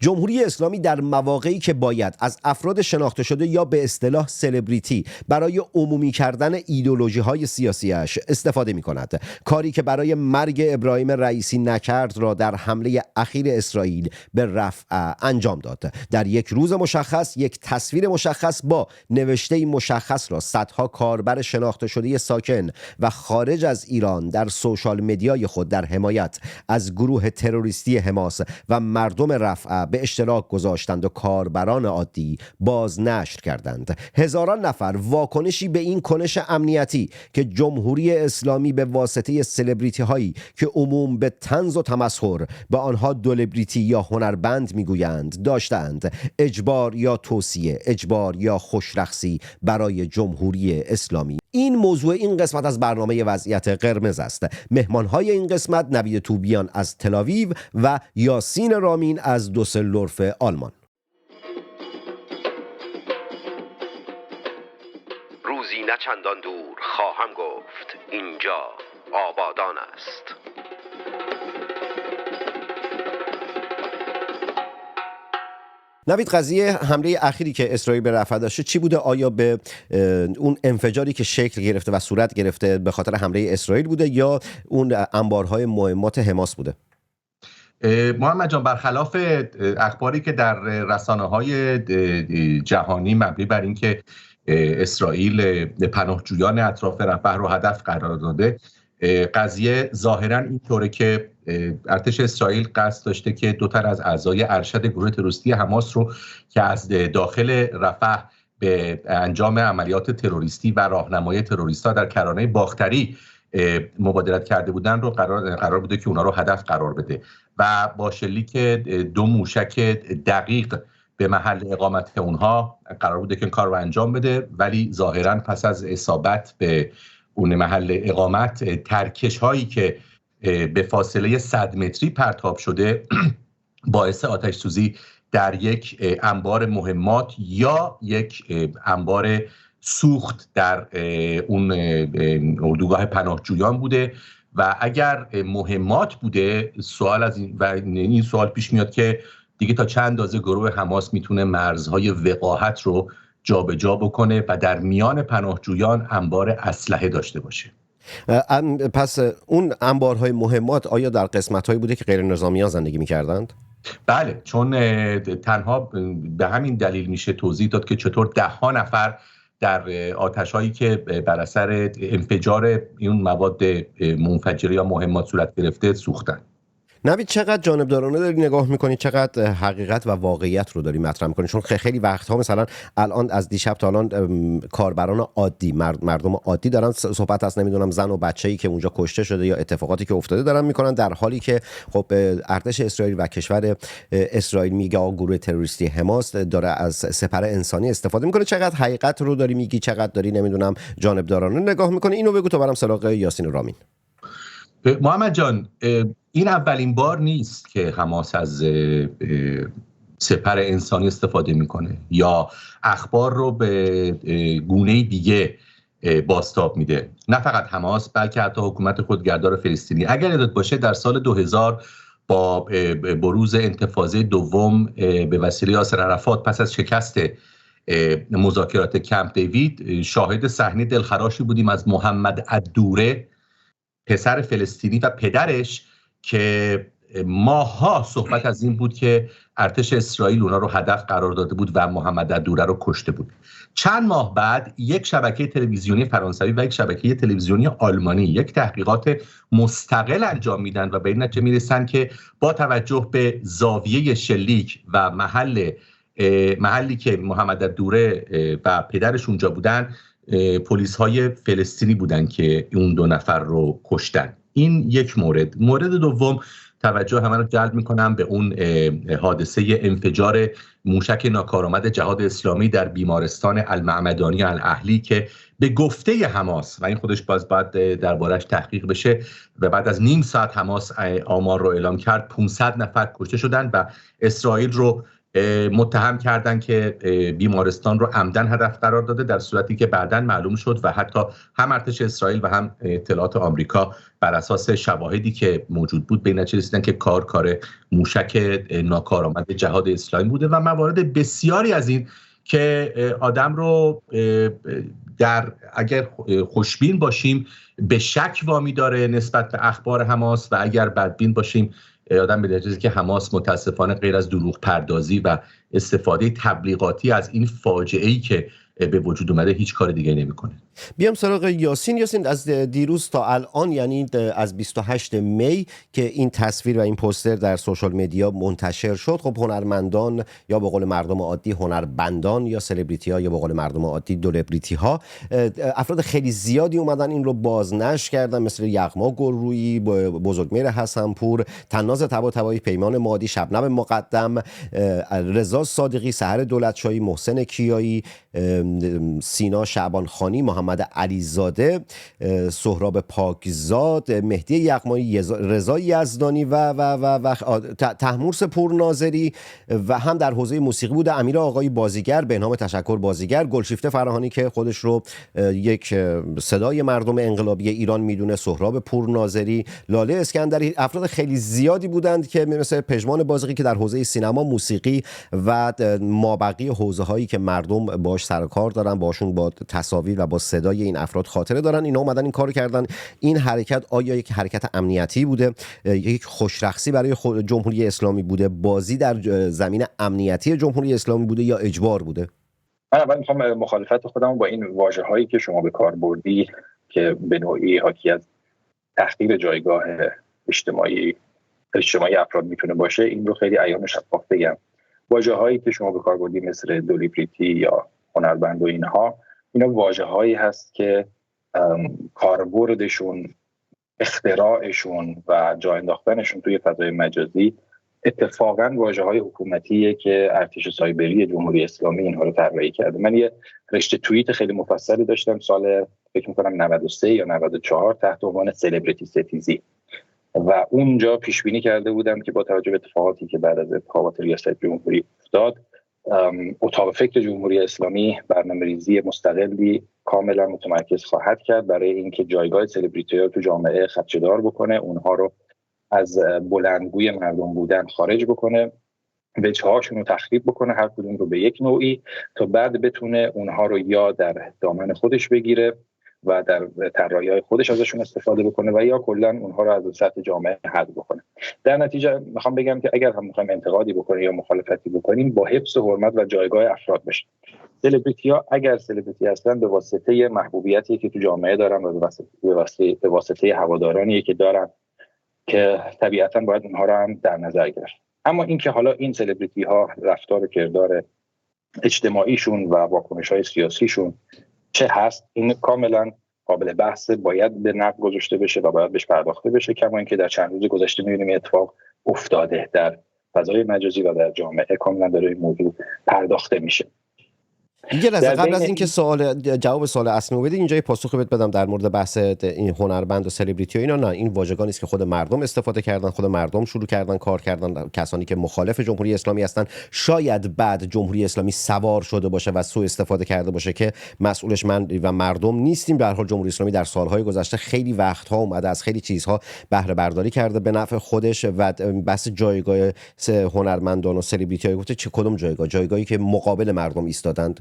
جمهوری اسلامی در مواقعی که باید از افراد شناخته شده یا به اصطلاح سلبریتی برای عمومی کردن ایدئولوژی‌های سیاسیش استفاده می‌کند. کاری که برای مرگ ابراهیم رئیسی نکرد را در حمله اخیر اسرائیل به رفح انجام داد. در یک روز مشخص، یک تصویر مشخص با نوشته مشخص را صدها کاربر شناخته شده ساکن و خارج از ایران در سوشال مدیای خود در حمایت از گروه تروریستی حماس و مردم رفح به اشتراک گذاشتند و کاربران عادی بازنشر کردند. هزاران نفر واکنشی به این کنش امنیتی که جمهوری اسلامی به واسطه سلبریتی هایی که عموم به طنز و تمسخر به آنها دولبریتی یا هنربند میگویند داشتند. اجبار یا توصیه، اجبار یا خوشرخصی برای جمهوری اسلامی. این موضوع این قسمت از برنامه وضعیت قرمز است. مهمانهای این قسمت نوید توبیان از تل‌آویو و یاسین رامین از دوسلدورف آلمان. روزی نه چندان دور خواهم گفت اینجا آبادان است. نوید، قضیه حمله اخیری که اسرائیل به رفح داشته چی بوده؟ آیا به اون انفجاری که شکل گرفته و صورت گرفته به خاطر حمله اسرائیل بوده یا اون انبارهای مهمات حماس بوده؟ محمد جان، برخلاف اخباری که در رسانه‌های جهانی مبنی بر اینکه اسرائیل پناهجویان اطراف رفح رو هدف قرار داده، قضیه ظاهراً اینطوره که ارتش اسرائیل قصد داشته که دو تن از اعضای ارشد گروه تروریستی حماس رو که از داخل رفح به انجام عملیات تروریستی و راهنمایی تروریست‌ها در کرانه باختری مبادرت کرده بودن رو قرار بوده که اونا رو هدف قرار بده و با شلیک دو موشک دقیق به محل اقامت اونها قرار بوده که این کار رو انجام بده، ولی ظاهراً پس از اصابت به اون محل اقامت، ترکش هایی که به فاصله 100 متری پرتاب شده باعث آتش سوزی در یک انبار مهمات یا یک انبار سوخت در اون اردوگاه پناهجویان بوده و اگر مهمات بوده این سوال پیش میاد که دیگه تا چند اندازه گروه حماس میتونه مرزهای وقاحت رو جابجا بکنه و در میان پناهجویان انبار اسلحه داشته باشه. پس اون انبارهای مهمات آیا در قسمت‌هایی بوده که غیر نظامیان زندگی می‌کردند؟ بله، چون تنها به همین دلیل میشه توضیح داد که چطور 10 نفر در آتش‌هایی که بر اثر انفجار این مواد منفجره یا مهمات صورت گرفته سوختن. نوید، چقدر جانبدارانه داری نگاه میکنی، چقدر حقیقت و واقعیت رو داری مطرح میکنی؟ چون خیلی وقتها مثلا الان از دیشب تا الان کاربران عادی، مردم عادی دارن صحبت از نمیدونم زن و بچه‌ای که اونجا کشته شده یا اتفاقاتی که افتاده دارن میکنن، در حالی که خب ارتش اسرائیل و کشور اسرائیل میگه گروه تروریستی حماس داره از سپر انسانی استفاده میکنه. چقدر حقیقت رو داری میگی، چقدر داری نمیدونم جانبدارانه نگاه میکنی؟ اینو بگو تا برام سراغ یاسین رامین. محمد جان، این اولین بار نیست که حماس از سپر انسانی استفاده میکنه یا اخبار رو به گونه دیگه بازتاب میده. نه فقط حماس بلکه حتی حکومت خودگردار فلسطینی. اگر یادت باشه در سال 2000 با بروز انتفاضه دوم به وسیله یاسر عرفات پس از شکست مذاکرات کمپ دیوید شاهد صحنه دلخراشی بودیم از محمد الدوره، پسر فلسطینی و پدرش، که ماها صحبت از این بود که ارتش اسرائیل اونا رو هدف قرار داده بود و محمد الدوره رو کشته بود. چند ماه بعد یک شبکه تلویزیونی فرانسوی و یک شبکه تلویزیونی آلمانی یک تحقیقات مستقل انجام میدن و به این نتیجه میرسن که با توجه به زاویه شلیک و محلی که محمد الدوره و پدرش اونجا بودن، پلیس های فلسطینی بودن که اون 2 نفر رو کشتن. این یک مورد. مورد دوم، توجه همه رو جلب میکنم به اون حادثه انفجار موشک ناکارآمد جهاد اسلامی در بیمارستان المعمدانی الاهلی که به گفته حماس، و این خودش باید دربارش تحقیق بشه، و بعد از نیم ساعت حماس آمار رو اعلام کرد 500 نفر کشته شدن و اسرائیل رو متهم کردن که بیمارستان رو عمدن هدف قرار داده، در صورتی که بعداً معلوم شد و حتی هم ارتش اسرائیل و هم اطلاعات آمریکا بر اساس شواهدی که موجود بود به این نتیجه رسیدن که کار موشک ناکارآمد جهاد اسلامی بوده و موارد بسیاری از این که آدم رو اگر خوشبین باشیم به شک وامی داره نسبت به اخبار حماس و اگر بدبین باشیم آدم به درجه‌ای که حماس متاسفانه غیر از دروغ پردازی و استفاده تبلیغاتی از این فاجعه‌ای که به وجود اومده هیچ کار دیگه نمی‌کنه. بیام سراغ یاسین از دیروز تا الان، یعنی از 28 می که این تصویر و این پوستر در سوشال مدیا منتشر شد، خب هنرمندان یا به قول مردم عادی هنربندان یا سلبریتی ها یا به قول مردم عادی دولبریتی ها، افراد خیلی زیادی اومدن این رو بازنشر کردن، مثل یغما گلرویی، بزرگمهر حسنپور، طناز طباطبایی، پیمان مادی، شبنم مقدم، رضا صادقی، سحر دولتشاهی، محسن کیایی، سینا شعبانخانی، محمد علیزاده، سهراب پاکزاد، مهدی یغمایی، رضا یزدانی و طهمورث پورناظری و هم در حوزه موسیقی بوده امیر آقایی بازیگر، بهنام تشکر بازیگر، گلشیفته فراهانی که خودش رو یک صدای مردم انقلابی ایران میدونه، سهراب پورناظری، لاله اسکندری. افراد خیلی زیادی بودند که مثل پژمان بازیقی که در حوزه سینما، موسیقی و مابقی حوزه هایی که مردم باش سر و کار دارن، باشون با تصاویر و با صدای این افراد خاطره دارن، اینا اومدن این کارو کردن. این حرکت آیا یک حرکت امنیتی بوده، یک خوشرخصی برای جمهوری اسلامی بوده، بازی در زمین امنیتی جمهوری اسلامی بوده یا اجبار بوده؟ من اول میخوام مخالفت خودم با این واژه‌هایی که شما به کار بردی که به نوعی حاکی از تحقیر جایگاه اجتماعی افراد میتونه باشه، این رو خیلی عیان و شفاف بگم. واژه‌هایی که شما به کار بردی مثل دولیبریتی یا هنربند و اینا واژه‌هایی هست که کاربردشون، اختراعشون و جا انداختنشون توی فضای مجازی اتفاقاً واژه‌های حکومتیه که ارتش سایبری جمهوری اسلامی اینها رو طراحی کرده. من یه رشته توییت خیلی مفصلی داشتم سال فکر می‌کنم 93 یا 94 تحت عنوان سلبریتی ستیزی و اونجا پیش بینی کرده بودم که با توجه به اتفاقاتی که بعد از انتخابات ریاست جمهوری افتاد، اتاق فکر جمهوری اسلامی برنامه‌ریزی مستقلی کاملا متمرکز خواهد کرد برای اینکه جایگاه سلبریتی‌ها تو جامعه خدشه‌دار بکنه، اونها رو از بلندگوی مردم بودن خارج بکنه، وجه‌هاشون رو تخریب بکنه، هر کدوم رو به یک نوعی، تا بعد بتونه اونها رو یا در دامن خودش بگیره و در طراحی‌های خودش ازشون استفاده بکنه و یا کلا اونها رو از سطح جامعه حذف بکنه. در نتیجه میخوام بگم که اگر هم میخوایم انتقادی بکنیم یا مخالفتی بکنیم، با حفظ حرمت و جایگاه افراد بشه. سلبریتی‌ها اگر سلبریتی هستن به واسطه محبوبیتی که تو جامعه دارن و به واسطه هوادارانی که دارن که طبیعتاً باید اونها رو هم در نظر گرفت. اما اینکه حالا این سلبریتی‌ها رفتار و کردار اجتماعیشون و واکنش‌های سیاسیشون چه هست، این کاملا قابل بحث، باید به نقد گذاشته بشه و باید بهش پرداخته بشه، کما اینکه در چند روز گذشته می‌بینیم اتفاق افتاده در فضای مجازی و در جامعه کاملا داره این موضوع پرداخته میشه. یه لحظه قبل از اینکه جواب سوال اصلی بدید، اینجا یه پاسخ بدم در مورد بحث این هنرمند و سلبریتی و اینا. نه، این واژگانی است که خود مردم استفاده کردن، خود مردم شروع کردن کار کردن، کسانی که مخالف جمهوری اسلامی هستن. شاید بعد جمهوری اسلامی سوار شده باشه و سوء استفاده کرده باشه که مسئولش من و مردم نیستیم. در حال جمهوری اسلامی در سالهای گذشته خیلی وقتها اومده از خیلی چیزها بهره برداری کرده به نفع خودش و بحث جایگاه هنرمندان و سلبریتی ها گفته چه کدوم جایگاهی که مقابل مردم ایستادند؟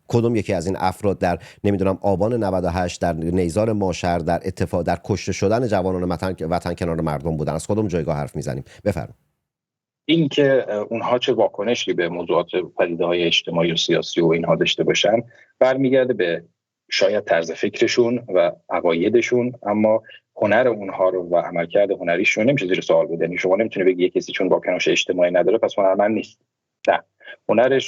کدوم یکی از این افراد در نمیدونم آبان 98 در نیزار ماشر در اتفاق در کشته شدن جوانان وطن کنار مردم بودن؟ از کدوم جایگاه حرف میزنیم؟ بفرمایید. این که اونها چه واکنشی به موضوعات پدیده‌های اجتماعی و سیاسی و اینها داشته باشن برمیگرده به شاید طرز فکرشون و عقایدشون، اما هنر اونها رو و عملکرد هنریشون نمیشه زیر سوال برد. یعنی شما نمیتونه بگی کسی چون واکنش اجتماعی نداره پس هنرمند نیست. نه،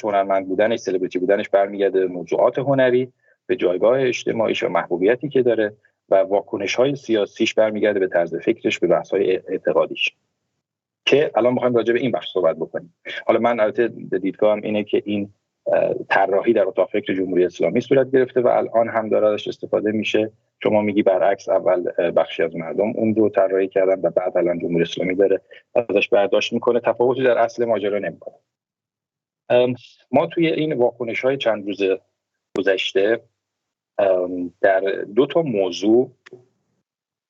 هنرمند بودنش، سلبریتی بودنش برمیگرده به موضوعات هنری، به جایگاه اجتماعیش و محبوبیتی که داره، و واکنش‌های سیاسیش برمیگرده به طرز فکرش، به بحث‌های اعتقادیش که الان می‌خوایم راجع به این بحث صحبت بکنیم. حالا من البته دیدگاهم اینه که این طراحی در اتاق فکر جمهوری اسلامی صورت گرفته و الان هم داره ازش استفاده میشه. شما میگی برعکس، اول بخشی از مردم اون رو طراحی کردن و بعد الان جمهوری اسلامی داره ازش برداشت میکنه. تفاوتی در اصل ماجرا نمیکنه. ما توی این واکنش‌های چند روز گذشته در 2 تا موضوع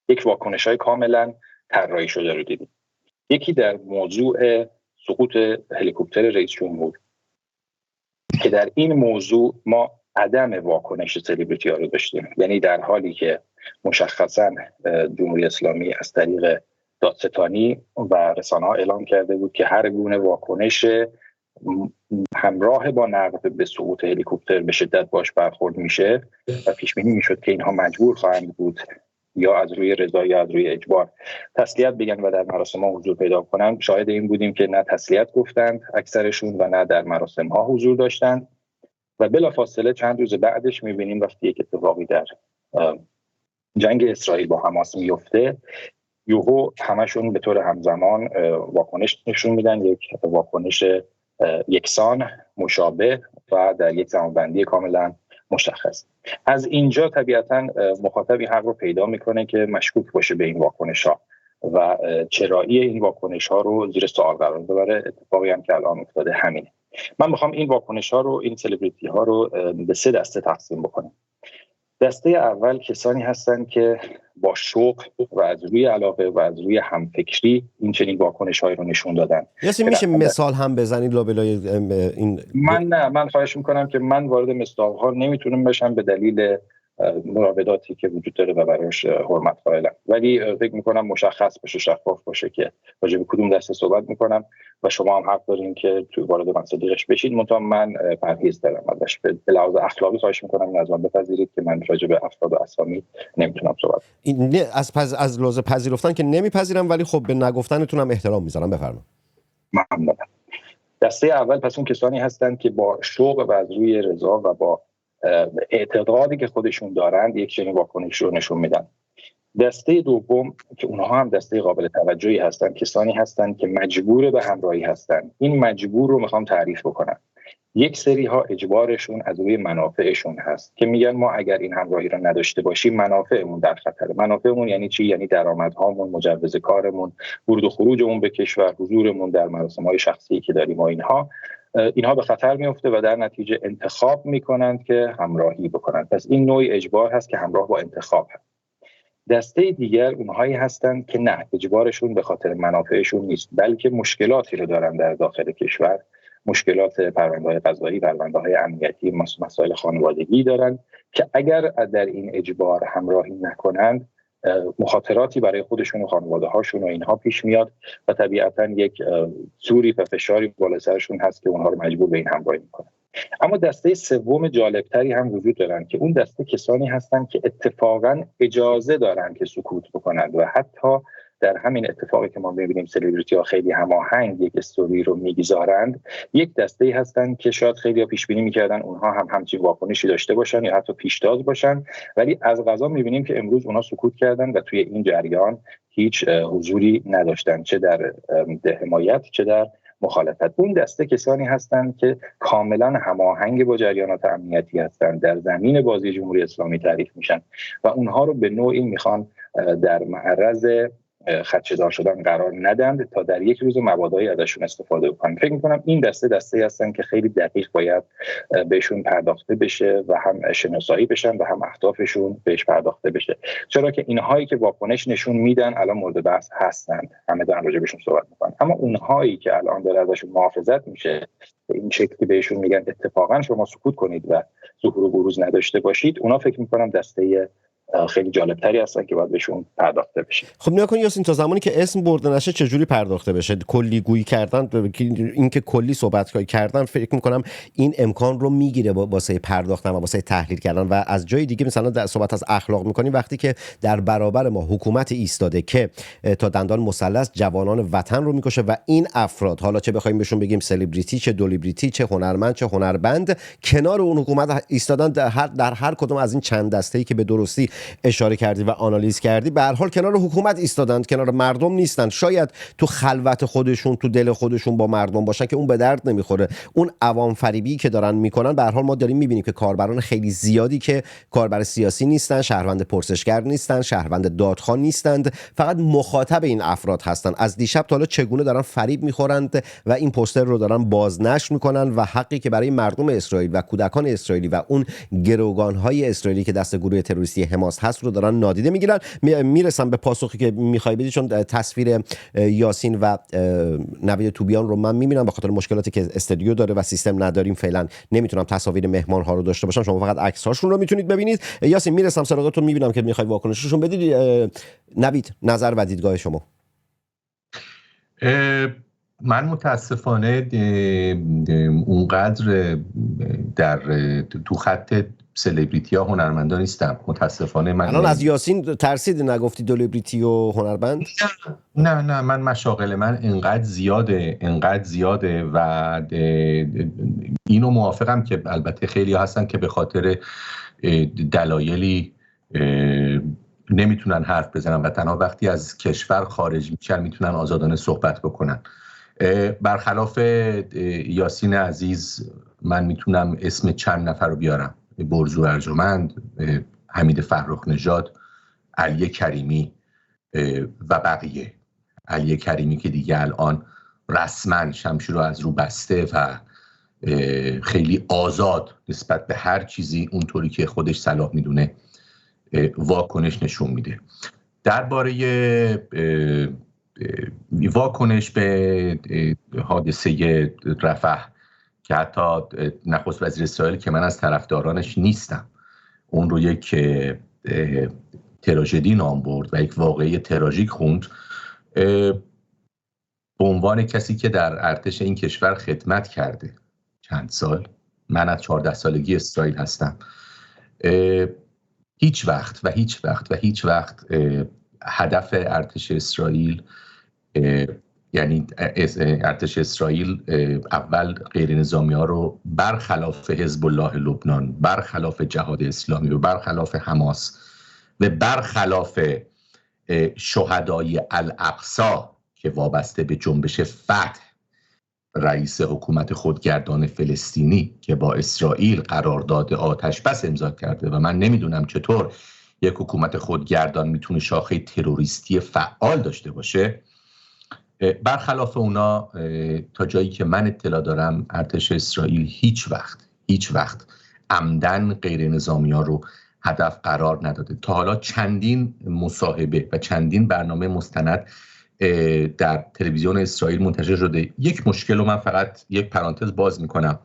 یک واکنش‌های کاملا طراحی شده رو دیدیم. یکی در موضوع سقوط هلیکوپتر رئیس جمهور که در این موضوع ما عدم واکنش سلبریتی ها رو داشتیم، یعنی در حالی که مشخصا جمهوری اسلامی از طریق دادستانی و رسانه ها اعلام کرده بود که هر گونه واکنش همراه با نقد به سقوط هلیکوپتر به شدت باش برخورد میشه و پیش بینی میشد که اینها مجبور خواهند بود یا از روی رضا یا از روی اجبار تسلیت بگن و در مراسم ها حضور پیدا کنند. شاهد این بودیم که نه تسلیت گفتند اکثرشون و نه در مراسم ها حضور داشتند و بلافاصله چند روز بعدش میبینیم وقتی یک اتفاقی در جنگ اسرائیل با حماس میفته یوهو همشون به طور همزمان واکنش نشون میدن، یک واکنش یکسان مشابه و در یک زمانبندی کاملا مشخص. از اینجا طبیعتا مخاطبی حق رو پیدا میکنه که مشکوک باشه به این واکنش ها و چرایی این واکنش ها رو زیر سوال قرار ببره. اتفاقی هم که الان افتاده همینه. من میخوام این واکنش ها رو، این سلبریتی ها رو به 3 دسته تقسیم بکنم. دسته اول کسانی هستند که با شوق و از روی علاقه و از روی همفکری این چنین واکنش‌هایی رو نشون دادن. میشه مثال هم بزنید لابلای این؟ من خواهش میکنم که من وارد مثال‌ها نمیتونم بشم به دلیل مراوداتی که وجود داره و براش حرمت قائلم، ولی فکر میکنم مشخص باشه، شفاف باشه که راجع به کدوم دسته صحبت میکنم و شما هم حق دارین که تو وارد مصادیقش بشید. منتها من پرهیز دارم ازش. به لحاظ اخلاقی خواهش میکنم از من بپذیرید که من راجع به افراد و اسامی نمیتونم صحبت کنم. از لحاظ پذیرفتن که نمیپذیرم، ولی خب به نگفتنتون هم احترام میذارم. بفرمایید. ممنونم. دسته اول پس اون کسانی هستند که با شوق و از روی رضا و با اعتقادی که خودشون دارند یک چنین واکنش رو نشون میدن. دسته دوم که اونها هم دسته قابل توجهی هستند، کسانی هستند که مجبور به همراهی هستند. این مجبور رو میخوام تعریف بکنم. یک سری ها اجبارشون از روی منافعشون هست که میگن ما اگر این همراهی رو نداشته باشیم منافعمون در خطره. منافعمون یعنی چی؟ یعنی درآمدهامون، مجوز کارمون، ورود و خروجمون به کشور، حضورمون در مراسم‌های شخصی که داریم و اینها به خطر میفته و در نتیجه انتخاب میکنند که همراهی بکنند. پس این نوعی اجبار هست که همراه با انتخاب هست. دسته دیگر اونهایی هستند که نه، اجبارشون به خاطر منافعشون نیست، بلکه مشکلاتی رو دارن در داخل کشور، مشکلات پرونده‌های قضایی، پرونده‌های امنیتی، مسائل خانوادگی دارن که اگر در این اجبار همراهی نکنند مخاطراتی برای خودشون و خانواده‌هاشون و اینها پیش میاد و طبیعتاً یک زوری و فشاری بالا سرشون هست که اونها رو مجبور به این همراهی میکنه. اما دسته سوم جالبتری هم وجود دارن که اون دسته کسانی هستن که اتفاقاً اجازه دارن که سکوت بکنند و حتی در همین اتفاقی که ما می‌بینیم سلبریتی ها خیلی هماهنگ یک استوری رو میگذارند، یک دسته هستن که شاید خیلی ها پیش بینی می‌کردن اونها هم همچین واکنشی داشته باشن یا حتی پیشتاز باشن، ولی از قضا می‌بینیم که امروز اونها سکوت کردن و توی این جریان هیچ حضوری نداشتن، چه در حمایت چه در مخالفت. اون دسته کسانی هستند که کاملا هماهنگ با جریانات امنیتی هستند، در زمین بازی جمهوری اسلامی تعریف میشن و اونها رو به نوعی میخوان در معرض خدشه‌دار شدن قرار ندند تا در یک روز مبادایی ازشون استفاده بکنن. فکر می‌کنم این دسته هستن که خیلی دقیق باید بهشون پرداخته بشه و هم شناسایی بشن و هم اهدافشون بهش پرداخته بشه، چرا که اینهایی که واکنش نشون میدن الان مورد بحث هستند، همه دارن راجع بهشون صحبت می‌کنن، اما اونهایی که الان داره ازشون محافظت میشه به این شکلی بهشون میگن اتفاقا شما سکوت کنید و ظهور و بروز نداشته باشید، اونا فکر می‌کنم دسته خیلی جالبتری هستن که باید بهشون پرداخته بشه. خب نگاه کن یاسین، تا زمانی که اسم برده نشه چجوری پرداخته بشه؟ کلی گویی کردن، اینکه کلی صحبت کردن، فکر میکنم این امکان رو میگیره واسه پرداختن و واسه تحلیل کردن. و از جای دیگه مثلا در صحبت از اخلاق میکنیم، وقتی که در برابر ما حکومت ایستاده که تا دندان مثلث جوانان وطن رو میکشه و این افراد، حالا چه بخوایم بهشون بگیم سلبریتی، چه دولیبریتی، چه هنرمند، چه هنربند، کنار اون حکومت ایستادن در هر کدوم از این چند دسته‌ای که به درستی اشاره کردی و آنالیز کردی، به هر حال کنار حکومت ایستادند، کنار مردم نیستند. شاید تو خلوت خودشون، تو دل خودشون با مردم باشن که اون به درد نمیخوره. اون عوام فریبی که دارن میکنن، به هر حال ما داریم میبینیم که کاربران خیلی زیادی که کاربر سیاسی نیستن، شهروند پرسشگر نیستن، شهروند دادخواه نیستند، فقط مخاطب این افراد هستن. از دیشب تا حالا چگونه دارن فریب میخورند و این پوستر رو دارن بازنشر میکنن و حقی که برای مردم اسرائیل و کودکان اسرائیلی و اون گروگانهای اسرائیلی که دست گروه تروریستی حماس هست رو دارن نادیده میگیرن. میرسم به پاسخی که میخوای بدی، چون تصویر یاسین و نوید توبیان رو من میبینم، به خاطر مشکلاتی که استودیو داره و سیستم نداریم فعلا نمیتونم تصاویر مهمان ها رو داشته باشم، شما فقط عکس هاشون رو میتونید ببینید. یاسین میرسم سراغتون، میبینم که میخوای واکنششون بدید. نوید، نظر و دیدگاه شما. من متاسفانه اونقدر در تو خط سلبریتی ها هنرمندا نیستم. متاسفانه من الان از یاسین ترسید نگفتی سلبریتی و هنرمند؟ نه من مشاغل من انقدر زیاده و اینو موافقم که البته خیلی هستن که به خاطر دلایلی نمیتونن حرف بزنن و تنها وقتی از کشور خارج میشن میتونن آزادانه صحبت بکنن. برخلاف یاسین عزیز من میتونم اسم چند نفر رو بیارم: برزو ارجمند، حمید فرخ نژاد، علی کریمی و بقیه. علی کریمی که دیگه الان رسما شمشیر رو از رو بسته و خیلی آزاد نسبت به هر چیزی اونطوری که خودش صلاح میدونه واکنش نشون میده. درباره واکنش به حادثه رفح که حتی نخست وزیر اسرائیل که من از طرفدارانش نیستم اون رو یک تراژدی نام برد و یک واقعه تراژیک خوند، به عنوان کسی که در ارتش این کشور خدمت کرده چند سال، من از 14 سالگی اسرائیل هستم، هیچ وقت هدف ارتش اسرائیل، یعنی ارتش اسرائیل اول غیر نظامی ها رو برخلاف حزب الله لبنان، برخلاف جهاد اسلامی و برخلاف حماس و برخلاف شهدای الاقصی که وابسته به جنبش فتح، رئیس حکومت خودگردان فلسطینی که با اسرائیل قرارداد آتش بس امضا کرده و من نمیدونم چطور یک حکومت خودگردان میتونه شاخه تروریستی فعال داشته باشه. برخلاف اونا تا جایی که من اطلاع دارم ارتش اسرائیل هیچ وقت عمدن غیر نظامی ها رو هدف قرار نداده. تا حالا چندین مصاحبه و چندین برنامه مستند در تلویزیون اسرائیل منتشر شده. یک مشکل رو من فقط یک پرانتز باز میکنم.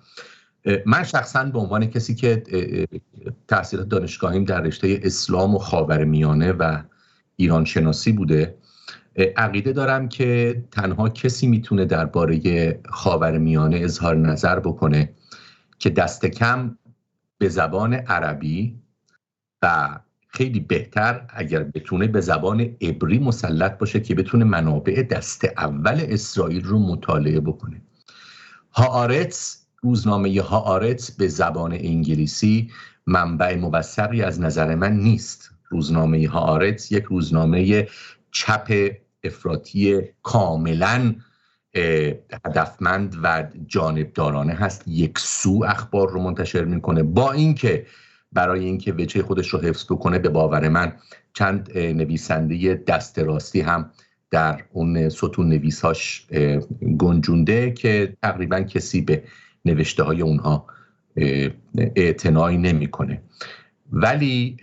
من شخصا به عنوان کسی که تحصیلات دانشگاهیم در رشته اسلام و خاورمیانه و ایران شناسی بوده، عقیده دارم که تنها کسی میتونه درباره خاورمیانه اظهار نظر بکنه که دست کم به زبان عربی و خیلی بهتر اگر بتونه به زبان عبری مسلط باشه که بتونه منابع دست اول اسرائیل رو مطالعه بکنه. هآرتس، روزنامه هآرتس به زبان انگلیسی منبع موثقی از نظر من نیست. روزنامه هآرتس یک روزنامه چپ افراطی کاملا هدفمند و جانبدارانه هست، یک سو اخبار رو منتشر میکنه، با اینکه برای اینکه وجه خودش رو حفظ بکنه به باور من چند نویسنده دست راستی هم در اون ستون نویساش گنجونده که تقریبا کسی به نوشته های اونها اعتنایی نمیکنه. ولی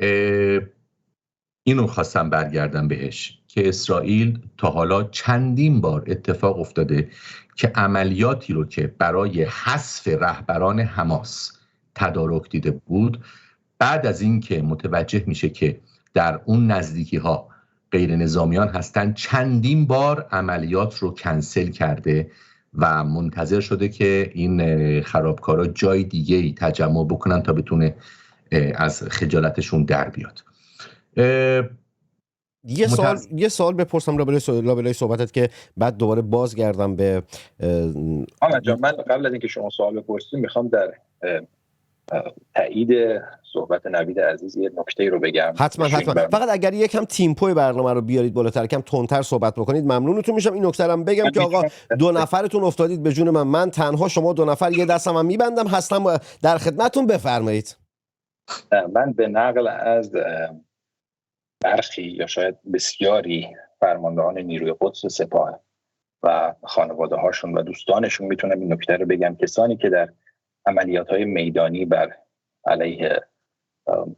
اینو خواستم برگردم بهش که اسرائیل تا حالا چندین بار اتفاق افتاده که عملیاتی رو که برای حذف رهبران حماس تدارک دیده بود، بعد از این که متوجه میشه که در اون نزدیکی ها غیر نظامیان هستن، چندین بار عملیات رو کنسل کرده و منتظر شده که این خرابکارا جای دیگه‌ای تجمع بکنن تا بتونه از خجالتشون در بیاد. یه سوال بپرسم لابلای صحبتت که بعد دوباره بازگردم به آمد جان. من قبل از اینکه شما سوال بپرسید میخوام در تایید صحبت نوید عزیز یه نکته رو بگم. حتما فقط اگر یکم تیمپوی برنامه رو بیارید بالاتر، کم تندتر صحبت بکنید ممنونتون میشم. این نکته رو بگم که آقا 2 نفرتون افتادید به جون من تنها، شما 2 نفر یه دستم هم میبندم، هستم در خدمتتون، بفرمایید. من به نقل از برخی یا شاید بسیاری فرماندهان نیروی قدس سپاه و خانواده هاشون و دوستانشون میتونم این نکته رو بگم. کسانی که در عملیات‌های میدانی بر علیه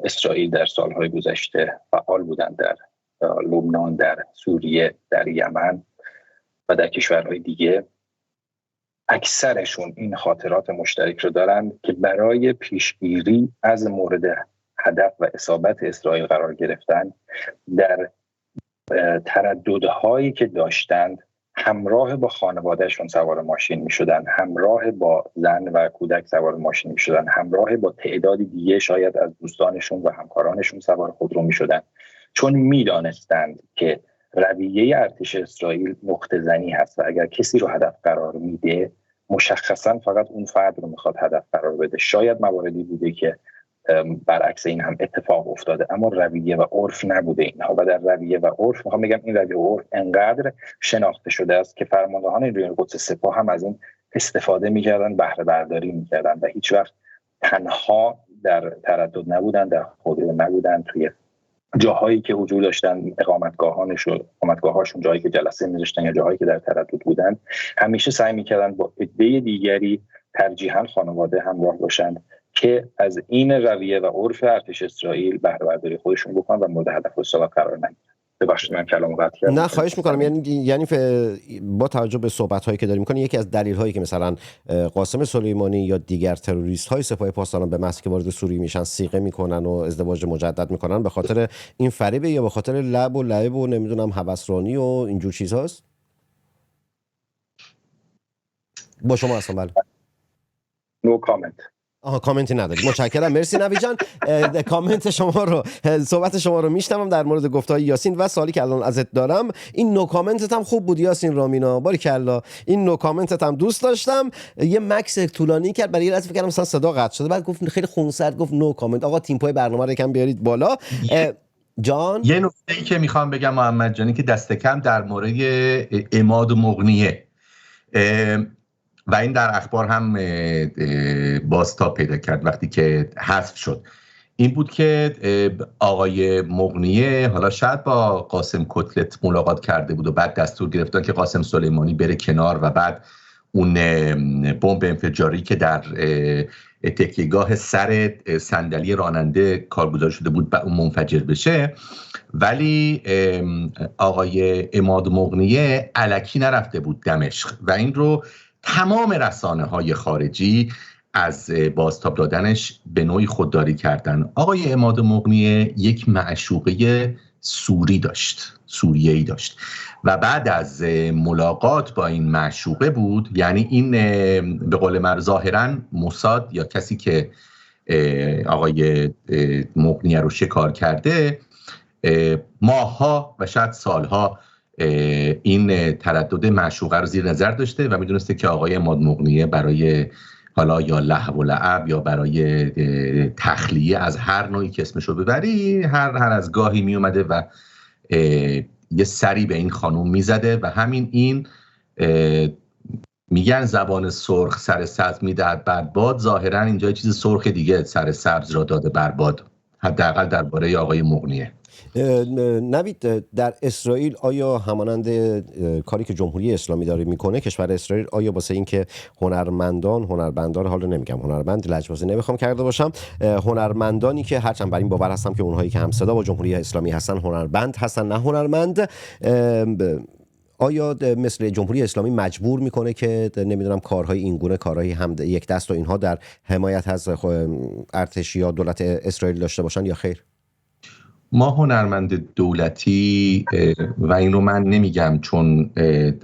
اسرائیل در سالهای گذشته فعال بودند، در لبنان، در سوریه، در یمن و در کشورهای دیگه، اکثرشون این خاطرات مشترک رو دارند که برای پیشگیری از مورد هدف و اصابت اسرائیل قرار گرفتن، در ترددهایی که داشتند همراه با خانوادهشون سوار ماشین می شدن، همراه با زن و کودک سوار ماشین می شدن، همراه با تعدادی دیگه شاید از دوستانشون و همکارانشون سوار خودرو می شدن، چون می دانستند که رویه ارتش اسرائیل نقطه زنی هست و اگر کسی رو هدف قرار میده مشخصا فقط اون فرد رو میخواد هدف قرار بده. شاید مواردی بوده که برعکس این هم اتفاق افتاده، اما رویه و عرف نبوده اینها. و در رویه و عرف میخوام بگم این رویه و عرف انقدر شناخته شده است که فرماندهان نیروی قدس سپاه هم از این استفاده میکردن، بهره برداری میکردن و هیچ وقت تنها در تردد نبودن، در خودرو نبودن، توی جاهایی که وجود داشتن، اقامتگاهاشون، جایی که جلسه می‌ذاشتن یا جاهایی که در تردد بودن، همیشه سعی می‌کردن با عده دیگری ترجیحاً خانواده همراه باشند که از این رویه و عرف ارتش اسرائیل بهره برداری خودشون بکنن و مورد هدف اصابت قرار نگیرن. ببخشید من کلامو قطع کردم. نه خواهش میکنم. یعنی با توجه به صحبت‌هایی که داریم می‌کنی، یکی از دلایلی که مثلا قاسم سلیمانی یا دیگر تروریست‌های سپاه پاسداران به محض که وارد سوریه میشن صیغه میکنن و ازدواج مجدد میکنن، به خاطر این فریبه یا به خاطر لعب و نمیدونم هوسرانی و اینجور چیزهاست؟ با شما هستم. بله. نو کامنت. کامنتی نداری. متشکرم. مرسی نوید جان. کامنت شما رو، صحبت شما رو میشنوم در مورد گفتهای یاسین و سوالی که الان ازت دارم. این نو کامنتت هم خوب بود یاسین رامینا، باریکلا. این نو کامنتت هم دوست داشتم. یه مکس طولانی کرد، برای یه لحظه فکر کردم مثلا صدا قطع شده، بعد گفت خیلی خونسرد گفت نو کامنت. آقا تیمپوی برنامه رو یکم بیارید بالا. جان یه نکته‌ای که میخوام بگم محمد جانی که دست کم در مورد عماد و مغنیه و این در اخبار هم بازتاب پیدا کرد وقتی که حذف شد، این بود که آقای مغنیه حالا شاید با قاسم کتلت ملاقات کرده بود و بعد دستور گرفتن که قاسم سلیمانی بره کنار و بعد اون بمب انفجاری که در تکیهگاه سر صندلی راننده کارگزاری شده بود اون منفجر بشه. ولی آقای عماد مغنیه الکی نرفته بود دمشق و این رو تمام رسانه‌های خارجی از بازتاب دادنش به نوعی خودداری کردن. آقای عماد مغنیه یک معشوقه سوریه‌ای داشت و بعد از ملاقات با این معشوقه بود، یعنی این به قول من ظاهراً موساد یا کسی که آقای مغنیه رو شکار کرده ماه‌ها و شاید سالها این تردد معشوقه رو زیر نظر داشته و میدونسته که آقای عماد مغنیه برای حالا یا لهو و لعب یا برای تخلیه از هر نوعی که اسمشو ببری هر از گاهی می اومده و یه سری به این خانوم میزده و همین این میگن زبان سرخ سر سبز میدهد برباد. ظاهرا اینجا یه چیز سرخ دیگه سر سبز را داده برباد، حداقل درباره آقای مغنیه. نوید، در اسرائیل آیا همانند کاری که جمهوری اسلامی داره میکنه کشور اسرائیل آیا واسه این که هنرمندان حالا نمیگم هنرمند لجبازی نمیخوام کرده باشم، هنرمندانی که هرچند بر این باور هستم که اونهایی که همصدا با جمهوری اسلامی هستن هنرمند هستن نه هنرمند، آیا مثل جمهوری اسلامی مجبور میکنه که نمیدونم کارهای اینگونه، کارهای هم یک دست و اینها در حمایت از ارتش یا دولت اسرائیل داشته باشن یا خیر؟ ما هنرمند دولتی و این رو من نمیگم چون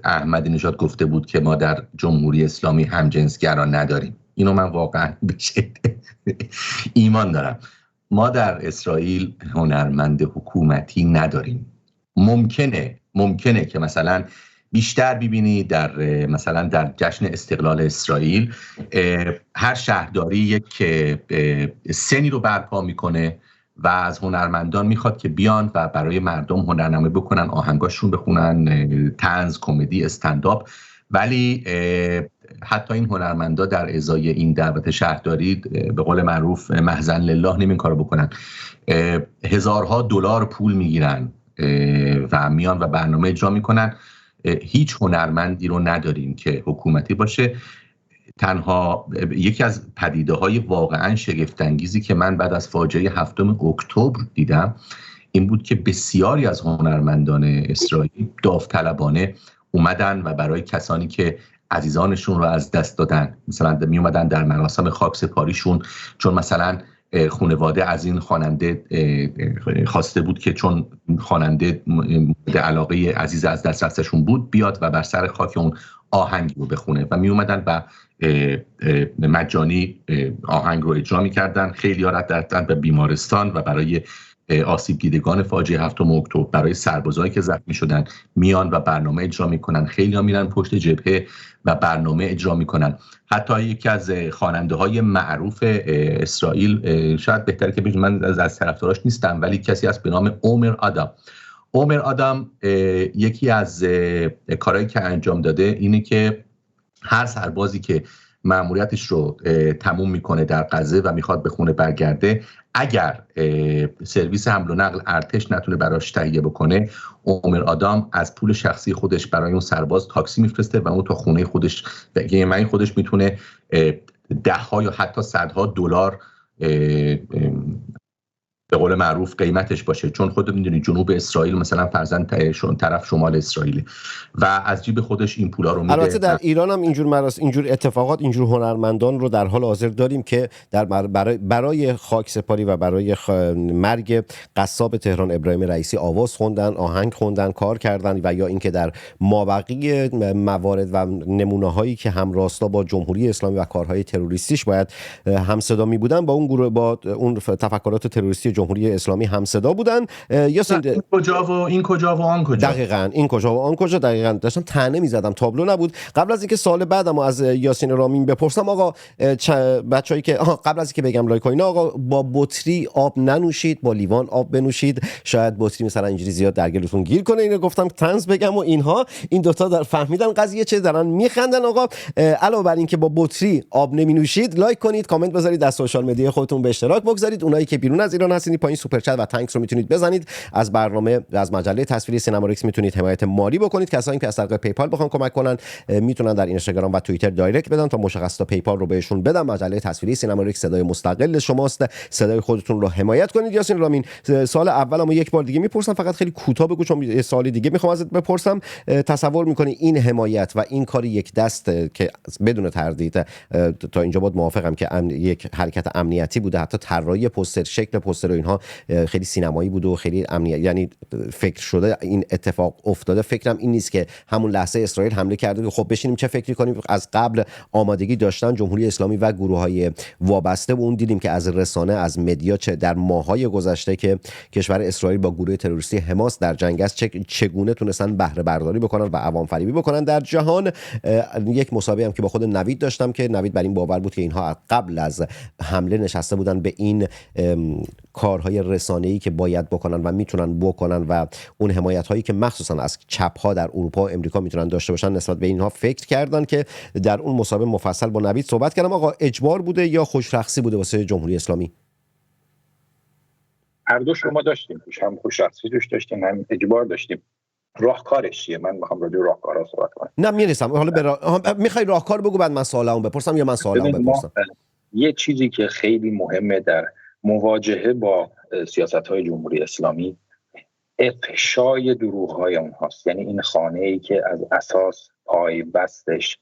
احمدی نژاد گفته بود که ما در جمهوری اسلامی همجنسگرا نداریم، اینو من واقعا بشه ایمان دارم. ما در اسرائیل هنرمند حکومتی نداریم. ممکنه که مثلا بیشتر ببینید در مثلا در جشن استقلال اسرائیل هر شهرداری یک سنی رو برپا میکنه و از هنرمندان میخواد که بیان و برای مردم هنرنمایی بکنن، آهنگاشون بخونن، طنز، کمدی، استندآپ. ولی حتی این هنرمندا در ازای این دعوت شهرداری به قول معروف محضن لله نمی کارو بکنن، هزارها دلار پول میگیرن و میان و برنامه اجرا میکنن. هیچ هنرمندی رو نداریم که حکومتی باشه. تنها یکی از پدیده‌های واقعا شگفت‌انگیزی که من بعد از فاجعه 7 اکتبر دیدم این بود که بسیاری از هنرمندان اسرائیل داوطلبانه اومدن و برای کسانی که عزیزانشون رو از دست دادن، مثلا می اومدن در مراسم خاکسپاریشون، چون مثلا خانواده از این خواننده خواسته بود که چون خواننده مورد علاقه عزیز از دست رفتشون بود بیاد و بر سر خاک اون آهنگ رو بخونه و می اومدن و مجانی آهنگ رو اجرا می‌کردن. خیلی ها رفتن به بیمارستان و برای آسیب دیدگان فاجعه 7 اکتبر، برای سربازایی که زخمی شدن میان و برنامه اجرا میکنن. خیلی ها میرن پشت جبهه و برنامه اجرا میکنن. حتی یکی از خواننده‌های معروف اسرائیل، شاید بهتره که بگم من از طرفداراش نیستم، ولی کسی هست به نام عمر آدم. عمر آدم یکی از کارهایی که انجام داده اینه که هر سربازی که مأموریتش رو تموم میکنه در غزه و میخواد به خونه برگرده، اگر سرویس حمل و نقل ارتش نتونه براش تهیه بکنه، عمر آدم از پول شخصی خودش برای اون سرباز تاکسی میفرسته و اون تا خونه خودش، یعنی خودش میتونه ده‌ها یا حتی صدها دلار به قول معروف قیمتش باشه، چون خودت میدونی جنوب اسرائیل مثلا فرزند طرف شمال اسرائیل و از جیب خودش این پولا رو میده. البته در ایران هم اینجور اتفاقات، اینجور هنرمندان رو در حال حاضر داریم که برای خاک سپاری و برای مرگ قصاب تهران ابراهیم رئیسی آواز خوندن، آهنگ خوندن، کار کردن و یا اینکه در مابقی موارد و نمونه هایی که همراستا با جمهوری اسلامی و کارهای تروریستیش باید همصدا می بودن با اون گروه، با اون تفکرات تروریستی جمهوری اسلامی همصدا بودن. این کجا و آن کجا. دقیقاً این کجا و آن کجا. دقیقاً داشتم طعنه می‌زدم، تابلو نبود. قبل از اینکه سال بعدم از یاسین رامین بپرسم، آقا بچه‌ای که قبل از اینکه بگم لایک اینا، آقا با بطری آب ننوشید، با لیوان آب بنوشید، شاید بطری مثلا اینجوری زیاد در گلوتون گیر کنه. اینو گفتم طنز بگم و اینها. این دوتا در فهمیدن قضیه چه، دارن میخندن. آقا علاوه بر اینکه با بطری آب نمی‌نوشید، لایک کنید، کامنت بذارید، در سوشال مدیا خودتون به اشتراک بگذارید. اونایی که بیرون از ایران هستین پایین سوپر چت و تانکس رو میتونید بزنید. از برنامه از مجله تصویری سینماریکس میتونید حمایت مالی بکنید. کسایی که از طریق پیپال بخوان کمک کنن میتونن در اینستاگرام و توییتر دایرکت بدن تا مشخصات پیپال رو بهشون بدم. مجله تصویری سینماریکس صدای مستقل شماست، صدای خودتون رو حمایت کنید. یاسین رامین، سال اولمو یک بار دیگه میپرسم، فقط خیلی کوتاه بگو چون سال دیگه میخوام ازت بپرسم. تصور میکنی این حمایت و این کار یک دست که بدون تردید تا اینجا بود موافقم که یک حرکت امنیتی بوده، حتی طراحی پوستر، شکل پوستر و اینها خیلی سینمایی بود و خیلی امنیت، یعنی فکر شده این اتفاق افتاده. فکرم این نیست که همون لحظه اسرائیل حمله کرده که خب بشینیم چه فکری کنیم. از قبل آمادگی داشتن جمهوری اسلامی و گروه‌های وابسته و اون دیدیم که از رسانه، از مدیا، چه در ماه‌های گذشته که کشور اسرائیل با گروه تروریستی حماس در جنگ است چگونه تونستن بهره برداری بکنن و عوام فریبی بکنن در جهان. یک مصاحبه هم که با خود نوید داشتم که نوید بر این باور بود که اینها قبل از حمله نشسته بودن به این کارهای رسانه‌ای که باید بکنن و میتونن بکنن و اون حمایت‌هایی که مخصوصا از چپ‌ها در اروپا و امریکا میتونن داشته باشن نسبت به اینها فکر کردن که در اون مصاحبه مفصل با نوید صحبت کردم. آقا اجبار بوده یا خوش‌رخصی بوده واسه جمهوری اسلامی؟ هر دو شما داشتیم، هم خوش‌رخصی توش داشتیم هم اجبار داشتیم. راهکارش چیه؟ من میخوام راجع به راهکارا صحبت کنم. نه میرسم حالا میخوای راهکار بگو بعد من سوالمو بپرسم یا من سوالمو بپرسم؟ یه چیزی که خیلی مهمه در مواجهه با سیاست‌های جمهوری اسلامی افشای دروغ‌های اونهاست. یعنی این خانه‌ای که از اساس پای بستش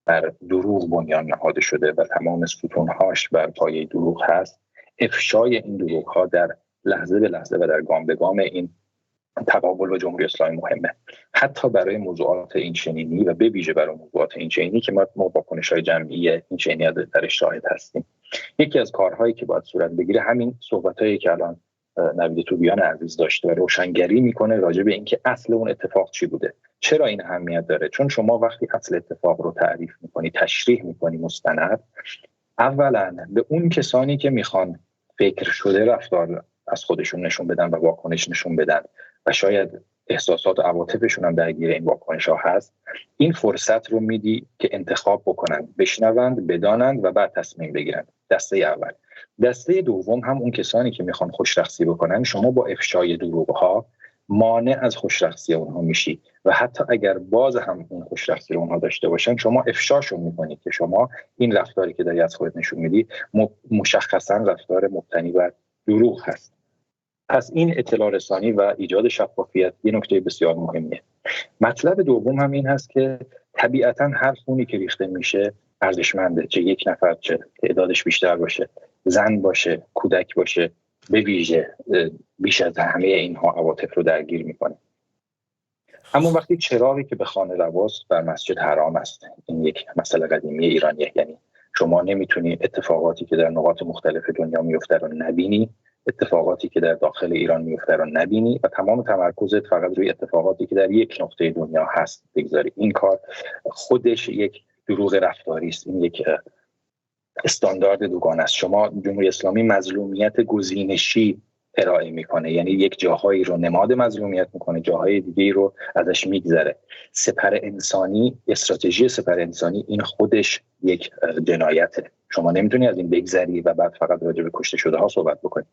بر دروغ بنیان نهاده شده و تمام ستون‌هاش بر پایه دروغ هست، افشای این دروغ‌ها در لحظه به لحظه و در گام به گام این تقابل با جمهوری اسلامی مهمه. حتی برای موضوعات این چنینی و به ویژه برای موضوعات این چنینی که ما واکنش‌های جمعی این چنینی در شاهد هستیم. یکی از کارهایی که باید صورت بگیره همین صحبتایی که الان نوید توبیان عزیز داشته و روشنگری میکنه راجع به اینکه اصل اون اتفاق چی بوده. چرا این اهمیت داره؟ چون شما وقتی اصل اتفاق رو تعریف میکنی، تشریح میکنی مستند، اولا به اون کسانی که میخوان فکر شده رفتار از خودشون نشون بدن و واکنش نشون بدن و شاید احساسات و عواطفشون هم درگیر این واکنش ها هست، این فرصت رو میدی که انتخاب بکنن، بشنوند، بدانند و بعد تصمیم بگیرن. دسته اول. دسته دوم هم اون کسانی که میخوان خوشرخصی بکنن، شما با افشای دروغ ها مانع از خوشرخصی اونها میشی و حتی اگر باز هم اون خوشرخصی رو اونها داشته باشن، شما افشاشون میکنید که شما این رفتاری که داری از خودت نشون میدی مشخصا رفتار مبتنی بر دروغ هست. پس این اطلاع رسانی و ایجاد شفافیت یه نکته بسیار مهمیه. مطلب دوم هم این هست که طبیعتا هر خونی که ریخته میشه ارزشمنده، چه یک نفر چه تعدادش بیشتر باشه، زن باشه، کودک باشه، به ویژه بیش از همه اینها عواطف رو درگیر میکنه. اما وقتی چراغی که به خانه رواست بر مسجد حرام است، این یک مسئله قدیمی ایرانیه، یعنی شما نمیتونی اتفاقاتی که در نقاط مختلف دنیا میفته رو نبینی، اتفاقاتی که در داخل ایران میفته رو نبینی و تمام تمرکزت فقط روی اتفاقاتی که در یک نقطه دنیا هست بگذاری. این کار خودش یک دروغ رفتاری است، این یک استاندارد دوگانه است. شما جمهوری اسلامی مظلومیت گزینشی ارائه میکنه، یعنی یک جاهایی رو نماد مظلومیت میکنه، جاهای دیگه رو ازش میگذره. سپر انسانی، استراتژی سپر انسانی این خودش یک جنایته. شما نمیتونی از این بگذری و بعد فقط راجع به کشته شده ها صحبت بکنی.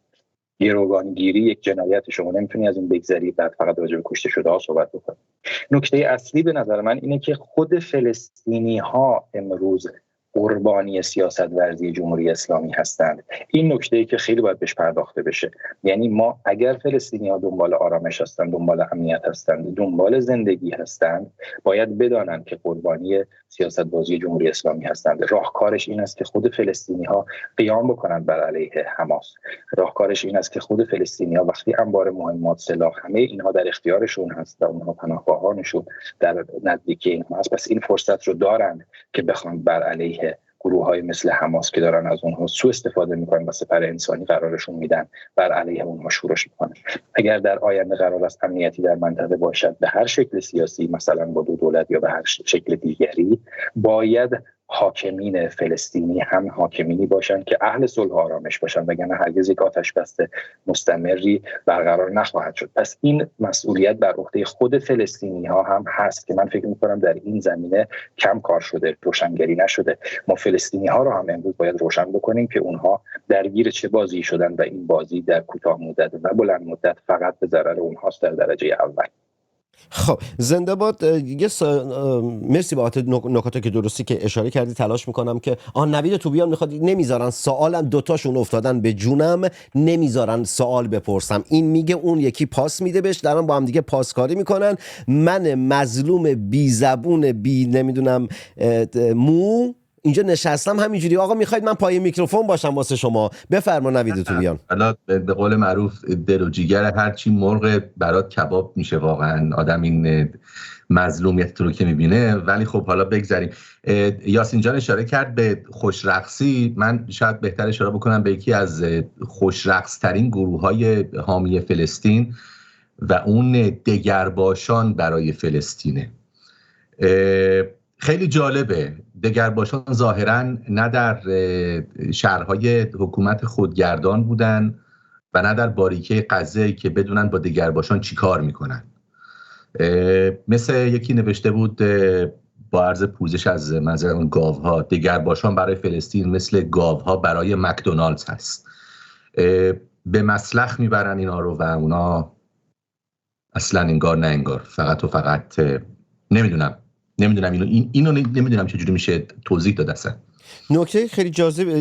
گروگانگیری یک جنایت، شما نمیتونی از این بگذری بعد فقط راجع به کشته شده ها صحبت بکنی. نکته اصلی به نظر من اینه که خود فلسطینی ها امروز قربانی سیاست ورزی جمهوری اسلامی هستند. این نکته‌ای که خیلی باید بهش پرداخته بشه. یعنی ما اگر فلسطینی‌ها دنبال آرامش هستند، دنبال امنیت هستند، دنبال زندگی هستند، باید بدانند که قربانی سیاست بازی جمهوری اسلامی هستند. راهکارش این است که خود فلسطینی‌ها قیام بکنند بر علیه حماس. راهکارش این است که خود فلسطینی‌ها وقتی انبار مهمات، سلاح، همه اینها در اختیارشون هست و اونها پناهگاهانشون در نزدیکی اینها هست، پس این فرصت رو دارند که بخوان بر علیه گروه‌های مثل حماس که دارن از اونها سوء استفاده میکنن و سپر انسانی قرارشون میدن، بر علیه اونها شورش میکنن. اگر در آینده قرار است امنیتی در منطقه باشد به هر شکل سیاسی، مثلا با دو دولت یا به هر شکل دیگری، باید حاکمین فلسطینی هم حاکمینی باشند که اهل صلح و آرامش باشند، وگرنه هرگز یک آتش بس مستمری برقرار نخواهد شد. پس این مسئولیت بر عهده خود فلسطینی ها هم هست که من فکر می‌کنم در این زمینه کم کار شده، روشنگری نشده. ما فلسطینی ها رو هم امروز باید روشن بکنیم که اونها درگیر چه بازی شدن و این بازی در کوتاه مدت و بلند مدت فقط به ضرر اونهاست در درجه اول. خب زنده باد. مرسی بابت نکاتی که درستی که اشاره کردی. تلاش میکنم که نوید توبیان میخواد، نمیذارن سوالم، دوتاشون افتادن به جونم، نمیذارن سوال بپرسم. این میگه اون یکی پاس میده بهش، دارن با هم دیگه پاسکاری میکنن. من مظلوم بی زبون بی نمیدونم مو اینجا نشستم همینجوری. آقا میخواید من پای میکروفون باشم واسه شما؟ بفرما نوید توبیان. حالا به قول معروف دل و جیگر هرچی مرغ برات کباب میشه. واقعا آدم این مظلومیت رو که میبینه. ولی خب حالا بگذاریم. یاسین جان اشاره کرد به خوشرقصی. من شاید بهتر اشاره بکنم به یکی از خوشرقص ترین گروه های حامی فلسطین و اون دگرباشان برای فلسطینه. خیلی جالبه. دگرباشان ظاهراً نه در شهرهای حکومت خودگردان بودن و نه در باریکه غزه که بدونن با دگرباشان چی کار میکنن. مثل یکی نوشته بود با عرض پوزش از منظر اون گاوها، دگرباشان برای فلسطین مثل گاوها برای مکدونالدز هست. به مسلخ میبرن اینا رو و اونا اصلا انگار نه انگار، فقط و فقط نمیدونم اینو نمیدونم چجوری میشه توضیح داد. اصلا نکته خیلی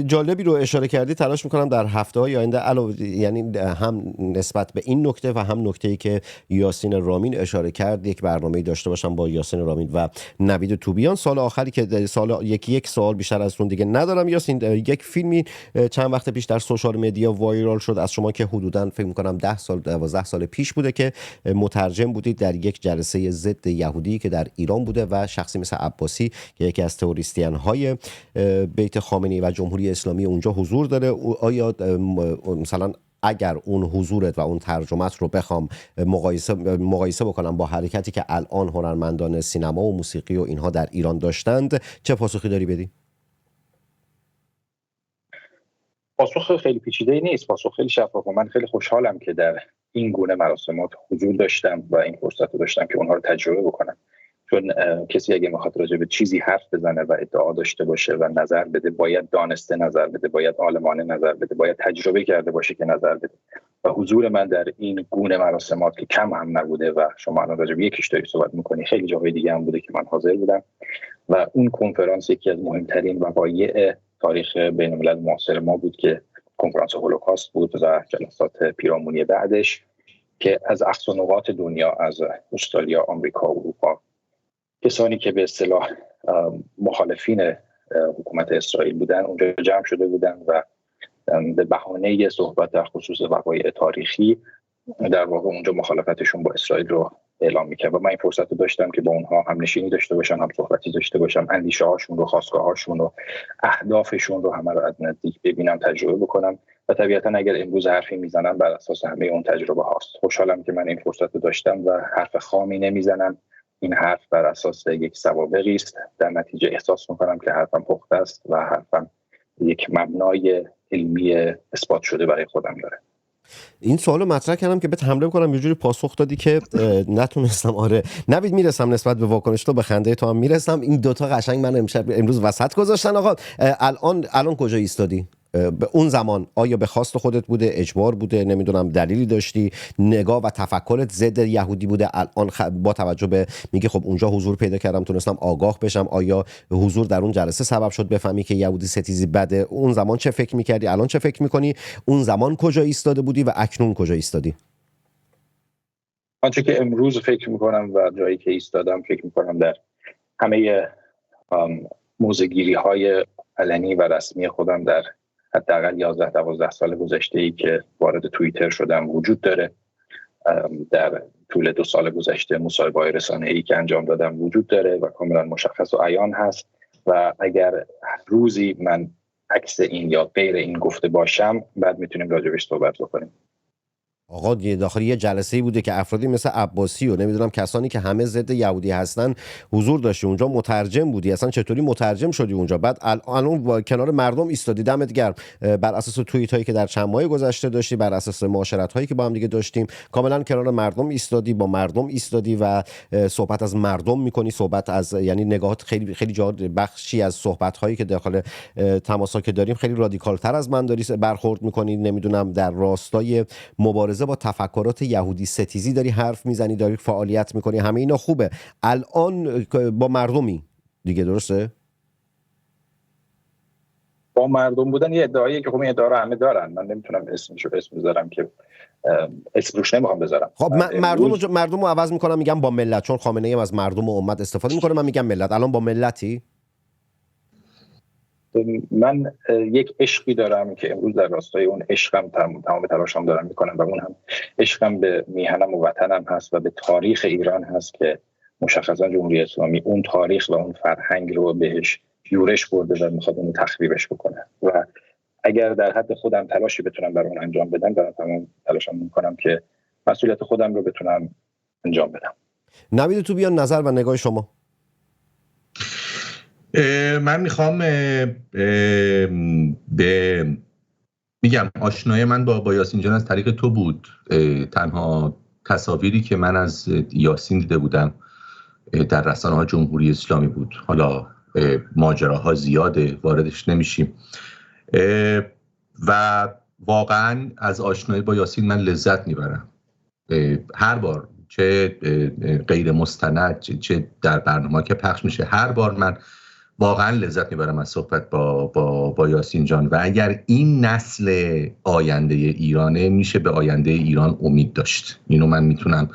جالبی رو اشاره کردی. تلاش میکنم در هفته‌های آینده یعنی هم نسبت به این نکته و هم نکته‌ای که یاسین رامین اشاره کرد یک برنامه‌ای داشته باشم با یاسین رامین و نوید توبیان. سال آخری که یک سوال بیشتر از اون دیگه ندارم. یاسین، یک فیلمی چند وقت پیش در سوشال مدیا وایرال شد از شما که حدوداً فکر میکنم 12 سال پیش بوده که مترجم بودید در یک جلسه ضد یهودی که در ایران بوده و شخصی مثل عباسی که یکی از تروریستیان‌های بیت خامنه‌ای و جمهوری اسلامی اونجا حضور داره. آیا مثلا اگر اون حضورت و اون ترجمت رو بخوام مقایسه بکنم با حرکتی که الان هنرمندان سینما و موسیقی و اینها در ایران داشتند، چه پاسخی داری بدی؟ پاسخ خیلی پیچیده‌ای نیست، پاسخ خیلی شفافه. من خیلی خوشحالم که در این گونه مراسمات حضور داشتم و این فرصت رو داشتم که اونها رو تجربه بکنم. چون کسی اگه میخواد راجع به چیزی حرف بزنه و ادعا داشته باشه و نظر بده، باید دانسته نظر بده، باید عالمانه نظر بده، باید تجربه کرده باشه که نظر بده. و حضور من در این گونه مراسمات که کم هم نبوده و شما الان راجع به یکیش داری صحبت می‌کنی، خیلی جاهای دیگه هم بوده که من حاضر بودم و اون کنفرانس یکی از مهمترین وقایع تاریخ بین‌الملل معاصر ما بود که کنفرانس هولوکاست بود و جلسات پیرامونی بعدش که از اقصا نقاط دنیا، از استرالیا، آمریکا، اروپا، کسانی که به اصطلاح مخالفین حکومت اسرائیل بودن اونجا جمع شده بودن و به بهانه صحبت در خصوص وقایع تاریخی در واقع اونجا مخالفتشون با اسرائیل رو اعلام میکرد و من این فرصت رو داشتم که با اونها هم نشینی داشته باشم، هم صحبتی داشته باشم، اندیشه هاشون رو، خواستگاه هاشون رو، اهدافشون رو همه رو از نزدیک ببینم، تجربه بکنم و طبیعتا اگر امروز حرفی میزنم بر اساس همه اون تجربه هاست. خوشحالم که من این فرصت رو داشتم و حرف خامی نمیزنم. این حرف بر اساس یک سوابقی است. در نتیجه احساس میکنم که حرفم پخته است و حرفم یک مبنای علمی اثبات شده برای خودم داره. این سوالو مطرح کردم که بهت حمله کنم، یه جوری پاسخ دادی که نتونستم. آره نوید، میرسم نسبت به واکنش تو، به خنده تو هم میرسم. این دوتا قشنگ من امروز وسط گذاشتن. آقا الان کجا ایستادی؟ به اون زمان آیا به خواست خودت بوده، اجبار بوده، نمیدونم دلیلی داشتی، نگاه و تفکرت ضد یهودی بوده؟ الان با توجه به میگه خب اونجا حضور پیدا کردم تونستم آگاه بشم، آیا حضور در اون جلسه سبب شد بفهمی که یهودی ستیزی بده؟ اون زمان چه فکر میکردی؟ الان چه فکر میکنی؟ اون زمان کجا ایستاده بودی و اکنون کجا ایستادی؟ آنچه که امروز فکر میکنم و جایی که ایستادم، فکر میکنم در همه موضع‌گیری های علنی و رسمی خودم در حداقل 11-12 سال گذشته‌ای که وارد توییتر شدم وجود داره. در طول 2 سال گذشته مصاحبه‌های رسانه‌ای که انجام دادم وجود داره و کاملا مشخص و عیان هست و اگر روزی من عکس این یا غیر این گفته باشم بعد میتونیم راجبش صحبت بکنیم. آقا داخل یه جلسه‌ای بوده که افرادی مثل عباسی و نمیدونم کسانی که همه ضد یهودی هستن حضور داشتی اونجا، مترجم بودی، اصلا چطوری مترجم شدی اونجا؟ بعد الان کنار مردم ایستادی، دمت گرم. بر اساس توییت هایی که در چند ماه گذشته داشتی، بر اساس معاشرت هایی که با هم دیگه داشتیم، کاملا کنار مردم ایستادی، با مردم ایستادی و صحبت از مردم میکنی، صحبت از یعنی نگاهات خیلی خیلی جا بخشی از صحبت هایی که داخل تماسا که داریم خیلی رادیکال تر از من داری برخورد میکنی، نمیدونم در راستای مبارزه با تفکرات یهودی ستیزی داری حرف میزنی، داری فعالیت میکنی، همه اینا خوبه. الان با مردمی دیگه، درسته؟ با مردم بودن یه ادعاییه که خب این ادعا رو همه دارن، من نمیتونم اسم بذارم که اسم روش نمیخوام بذارم. خب مردم رو عوض میکنم میگم با ملت، چون خامنه‌ای هم از مردم و امت استفاده میکنه، من میگم ملت. الان با ملتی؟ من یک عشقی دارم که امروز در راستای اون عشقم تمام تلاشم دارم میکنم و اون هم عشقم به میهنم و وطنم هست و به تاریخ ایران هست که مشخصا جمهوری اسلامی اون تاریخ و اون فرهنگ رو بهش یورش برده و میخواد اون تخریبش بکنه و اگر در حد خودم تلاشی بتونم برای اون انجام بدم دارم تمام تلاشم میکنم که مسئولیت خودم رو بتونم انجام بدم. نوید تو بیان نظر و نگاه شما. من میخوام میگم آشنایی من با یاسین جان از طریق تو بود. تنها تصاویری که من از یاسین دیده بودم در رسانه‌های جمهوری اسلامی بود. حالا ماجراها زیاده، واردش نمیشیم و واقعا از آشنایی با یاسین من لذت میبرم. هر بار چه غیر مستند چه در برنامه که پخش میشه، هر بار من واقعا لذت میبرم از صحبت با یاسین جان و اگر این نسل آینده ایرانه میشه به آینده ایران امید داشت. اینو من میتونم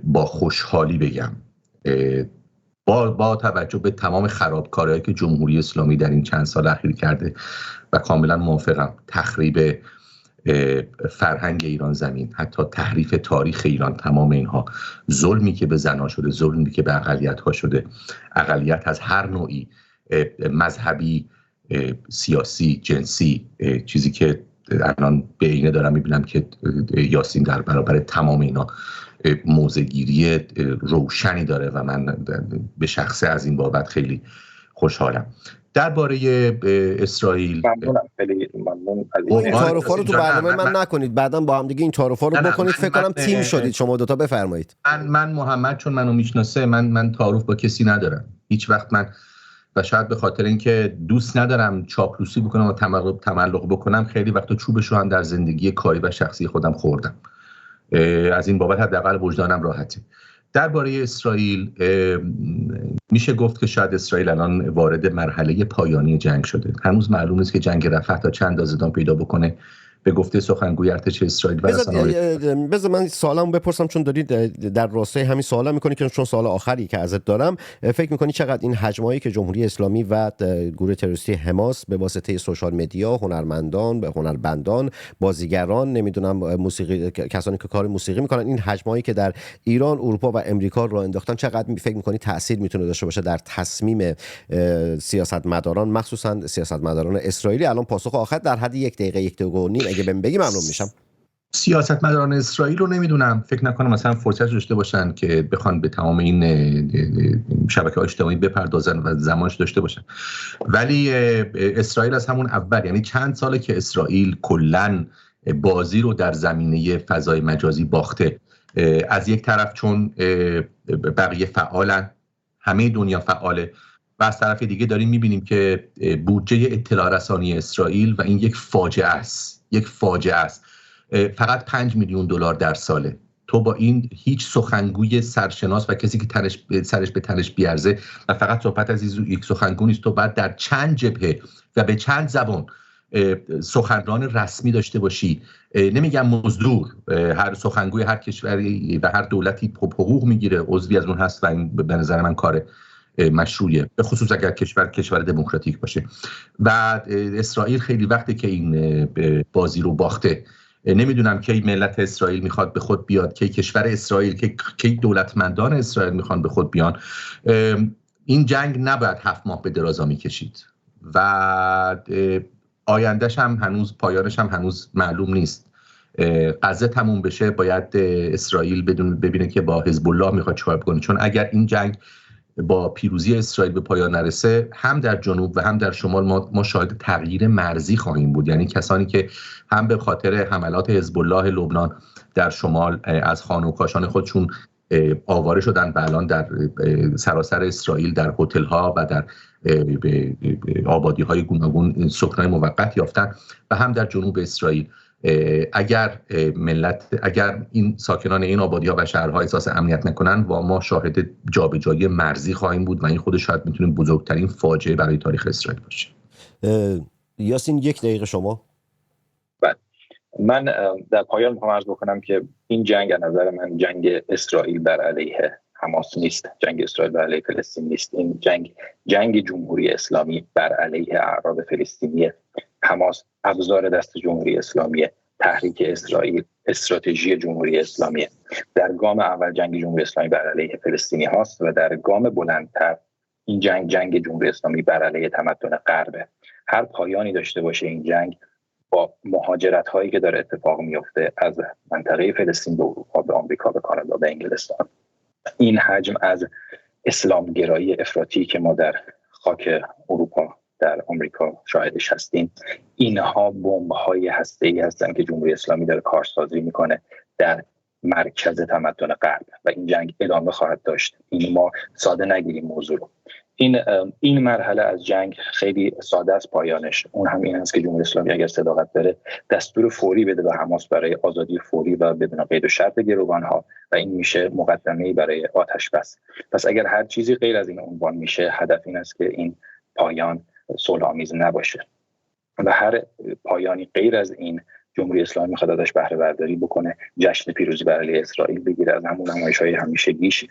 با خوشحالی بگم. با توجه به تمام خرابکاری‌هایی که جمهوری اسلامی در این چند سال اخیر کرده و کاملا موافقم، تخریب فرهنگ ایران زمین، حتی تحریف تاریخ ایران، تمام اینها، ظلمی که به زنان شده، ظلمی که به اقلیت‌ها شده، اقلیت از هر نوعی مذهبی، سیاسی، جنسی، چیزی که الان به اینه دارم میبینم که یاسین در برابر تمام اینا موضع‌گیری روشنی داره و من به شخصه از این بابت خیلی خوشحالم. درباره اسرائیل ممنونم، خیلی ممنون از این تعارفا رو تو برنامه من نکنید، بعداً با هم دیگه این تعارفا رو بکنید. فکر کنم تیم شدید شما دوتا. بفرمایید. من محمد چون منو میشناسه، من تعارف با کسی ندارم هیچ وقت. من و شاید به خاطر اینکه دوست ندارم چاپلوسی بکنم و تملق بکنم، خیلی وقتا چوبش رو هم در زندگی کاری و شخصی خودم خوردم. از این بابت حداقل وجدانم راحته. درباره اسرائیل میشه گفت که شاید اسرائیل الان وارد مرحله پایانی جنگ شده. هنوز معلوم نیست که جنگ رفح تا چند اندازه ادامه پیدا بکنه. به گفته سخنگوی ارتش اسرائیل بذار من سوالمو بپرسم، چون دارید در راستای همین سوالا میکنی که چون سوال آخری که ازت دارم، فکر میکنی چقدر این حجمایی که جمهوری اسلامی و گروه تروریستی حماس به واسطه سوشال مدیا، هنرمندان، هنربندان، بازیگران، نمیدونم موسیقی، کسانی که کار موسیقی میکنن، این حجمایی که در ایران، اروپا و امریکا راه انداختن، چقدر فکر میکنی تاثیر میتونه داشته باشه در تصمیم سیاستمداران، مخصوصا سیاستمداران اسرائیلی؟ الان پاسخ آخر در حد 1 دقیقه 1 دقیقه و نیم اگه بهم بگی ممنون میشم. سیاستمداران اسرائیل رو نمیدونم، فکر نکنم مثلا فرصت داشته باشن که بخوان به تمام این شبکه‌های اجتماعی بپردازن و زمانش داشته باشن. ولی اسرائیل از همون اول، یعنی چند ساله که اسرائیل کلاً بازی رو در زمینه فضای مجازی باخته. از یک طرف چون بقیه فعالن، همه دنیا فعاله، و از طرف دیگه داریم میبینیم که بودجه اطلاع رسانی اسرائیل و این یک فاجعه است. فقط 5 میلیون دلار در ساله. تو با این هیچ سخنگوی سرشناس و کسی که سرش به تنش بیارزه، و فقط صحبت از یک سخنگو نیست، تو باید در چند جبهه و به چند زبان سخنران رسمی داشته باشی. نمیگم مزدور، هر سخنگوی هر کشوری و هر دولتی حقوق میگیره، عضوی از اون هست و این به نظر من کار مشروعیه، به خصوص اگر کشور دموکراتیک باشه. و اسرائیل خیلی وقته که این بازی رو باخته. نمیدونم کی ملت اسرائیل میخواد به خود بیاد، کی کشور اسرائیل، کی دولتمندان اسرائیل میخوان به خود بیان. این جنگ نباید 7 ماه به درازا میکشید و آیندهش هم هنوز، پایانش هم هنوز معلوم نیست. غزه تموم بشه، باید اسرائیل ببینه که با حزب الله میخواد چیکار بکنه، چون اگر این جنگ با پیروزی اسرائیل به پایان نرسه، هم در جنوب و هم در شمال ما شاهد تغییر مرزی خواهیم بود. یعنی کسانی که هم به خاطر حملات حزب الله لبنان در شمال از خانه و کاشان خودشون آواره شدن و الان در سراسر اسرائیل در هتل‌ها و در آبادی‌های گوناگون سکونت موقت یافتن، و هم در جنوب اسرائیل اگر این ساکنان این آبادی‌ها و شهرها احساس امنیت نکنن، و ما شاهد جابجایی مرزی خواهیم بود و این خودش شاید میتونه بزرگترین فاجعه برای تاریخ اسرائیل باشه. یاسین 1 دقیقه شما. بله، من در پایان میخوام عرض بکنم که این جنگ از نظر من جنگ اسرائیل بر علیه حماس نیست، جنگ اسرائیل بر علیه فلسطین نیست. این جنگ جمهوری اسلامی بر علیه اعراب فلسطینیه. حماس ابزار دست جمهوری اسلامی، تحریک اسرائیل استراتژی جمهوری اسلامی. در گام اول جنگ جمهوری اسلامی بر علیه فلسطینی هاست و در گام بلندتر این جنگ جمهوری اسلامی بر علیه تمدن غربه. هر پایانی داشته باشه این جنگ، با مهاجرت هایی که داره اتفاق میفته از منطقه فلسطین به اروپا، به آمریکا، به کانادا، به انگلستان، این حجم از اسلام گرایی افراطی که ما در خاک اروپا، در آمریکا شاهدش هستیم، اینها بمب‌های هسته‌ای هستن که جمهوری اسلامی داره کارسازی میکنه در مرکز تمدن غرب و این جنگ ادامه خواهد داشت. این ما ساده نگیریم موضوع رو. این مرحله از جنگ خیلی ساده است پایانش. اون هم این است که جمهوری اسلامی اگر صداقت داره دستور فوری بده به حماس برای آزادی فوری و بدون قید و شرط گروگان‌ها و این میشه مقدمه‌ای برای آتش بس. پس اگر هر چیزی غیر از این عنوان میشه، هدف این است که این پایان صلح‌آمیز نباشه و هر پایانی غیر از این جمهوری اسلامی میخواد ازش بهره برداری بکنه، جشن پیروزی بر علیه اسرائیل بگیره، از همون نمایش‌های همیشگیش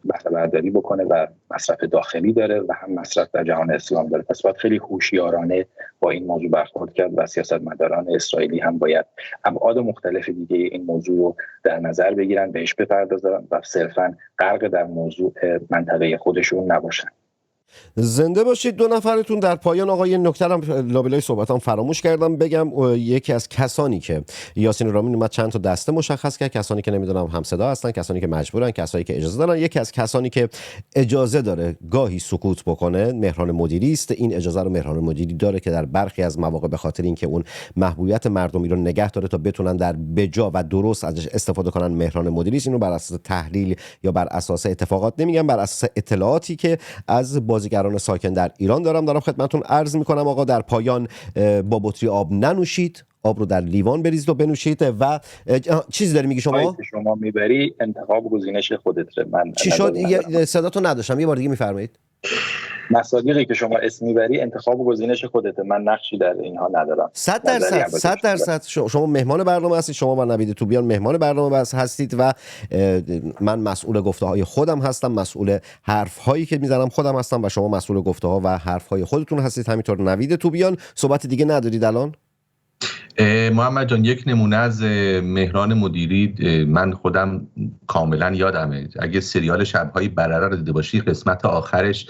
بهره برداری بکنه و مصرف داخلی داره و هم مصرف در جهان اسلام داره. پس باید خیلی هوشیارانه با این موضوع برخورد کرد و سیاستمداران اسرائیلی هم باید ابعاد مختلف دیگه این موضوع رو در نظر بگیرن، بهش بپردازن و صرفاً غرق در موضوع منطقه خودشون نباشن. زنده باشید دو نفرتون. در پایان آقا یه نکته هم لابلای صحبتام فراموش کردم بگم، یکی از کسانی که یاسین رامین اومد چند تا دسته مشخص کرد، کسانی که نمیدونم هم صدا هستن، کسانی که مجبورن، کسایی که اجازه دارن. یکی از کسانی که اجازه داره گاهی سکوت بکنه مهران مدیری است. این اجازه رو مهران مدیری داره که در برخی از مواقع به خاطر اینکه اون محبوبیت مردمی رو نگه داره تا بتونن در بجا و درست ازش استفاده کنن، مهران مدیری است. اینو بر اساس تحلیل یا بر اساس اتفاقات نمیگم، بر اساس اطلاعاتی که از بازیگران ساکن در ایران دارم خدمتتون عرض میکنم. آقا در پایان با بطری آب ننوشید، آب رو در لیوان بریزید و بنوشید. و چیزی داری میگی شما؟ شما میبری انتخاب گزینش خودت. من چی شد؟ صداتو نداشتم، یه بار دیگه میفرمایید. مصادیقی که شما اسم میبری انتخاب و گزینش خودته، من نقشی در اینها ندارم. 100% شما مهمان برنامه هستید، شما با نوید توبیان مهمان برنامه هستید و من مسئول گفته های خودم هستم، مسئول حرف هایی که میزنم خودم هستم و شما مسئول گفته ها و حرف های خودتون هستید. همینطور نوید توبیان. صحبت دیگه ندارید الان؟ محمد جان، یک نمونه از مهران مدیری من خودم کاملا یادمه. اگه سریال شب‌های برره رو دیده باشی، قسمت آخرش